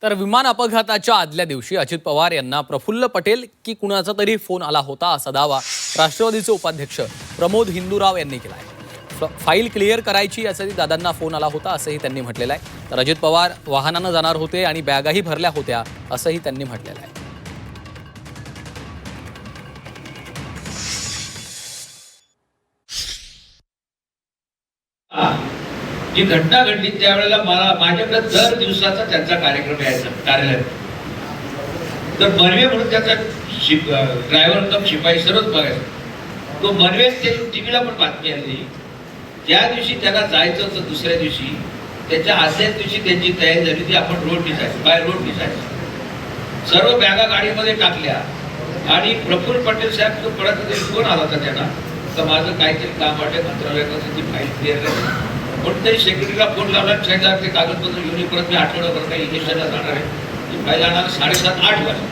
तर विमान अपघाताच्या आदल्या दिवशी अजित पवार यांना प्रफुल्ल पटेल की कुणाचा तरी फोन आला होता असा दावा राष्ट्रवादीचे उपाध्यक्ष प्रमोद हिंदूराव यांनी केला आहे। फाईल क्लिअर करायची यासाठी दादांना फोन आला होता असंही त्यांनी म्हटलेलं आहे। तर अजित पवार वाहनानं जाणार होते आणि बॅगाही भरल्या होत्या असंही त्यांनी म्हटलेलं आहे। जी घटना घडली त्यावेळेला मला माझ्याकडे दर दिवसाचा त्यांचा कार्यक्रम यायचा कार्यालयात। तर मनवे म्हणून त्याचा ड्रायव्हर कम शिपाई सर्वच बघायचा। तो मनवे टीव्हीला पण बातमी आली। ज्या दिवशी त्याला जायचं होतं दुसऱ्या दिवशी त्याच्या आदल्याच दिवशी त्यांची तयारी झाली ती आपण रोडनी जायचं, बाय रोडनी जायचं। सर्व बॅगा गाडीमध्ये टाकल्या आणि प्रफुल्ल पटेल साहेब तो पडत होते, फोन आला होता त्यांना तर माझं काहीतरी काम वाटत मंत्रालयात ती फाईल क्लिअर करायची। कोणतरी सेक्रेटरीला फोन लावला सांगितलं ते कागदपत्र घेऊन परत मी आठवड्याभर काही इलेक्शनला जाणार आहे, ती फाईल आणायला 7:30-8 वाजता।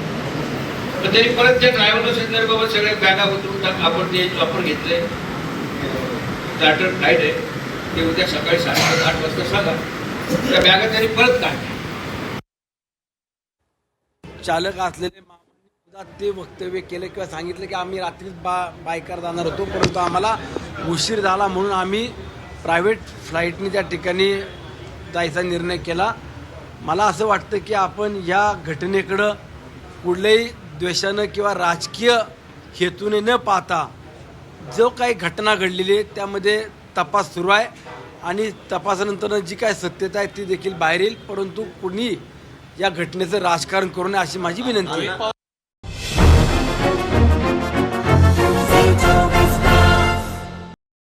तर तरी परत त्या ड्रायव्हरला सांगितलं बाबा सगळे बॅगा उतरून टाक, आपण ते चॉपर घेतले चार्टर फ्लाईट आहे ते उद्या सकाळी 7:30-8 वाजता सांगा। त्या बॅगा त्यांनी परत काढल्या। चालक असलेले ते वक्तव्य केलं किंवा सांगितलं की आम्ही रात्रीच बायकार जाणार होतो, परंतु आम्हाला उशीर झाला म्हणून आम्ही प्रायव्हेट फ्लाईटने त्या ठिकाणी जायचा निर्णय केला। मला असं वाटतं की आपण या घटनेकडं कुठल्याही द्वेषानं किंवा राजकीय हेतूने न पाहता जो काही घटना घडलेली आहे त्यामध्ये तपास सुरू आहे आणि तपासानंतर जी काय सत्यता आहे ती देखील बाहेर येईल, परंतु कुणी या घटनेचं राजकारण करू नये अशी माझी विनंती आहे।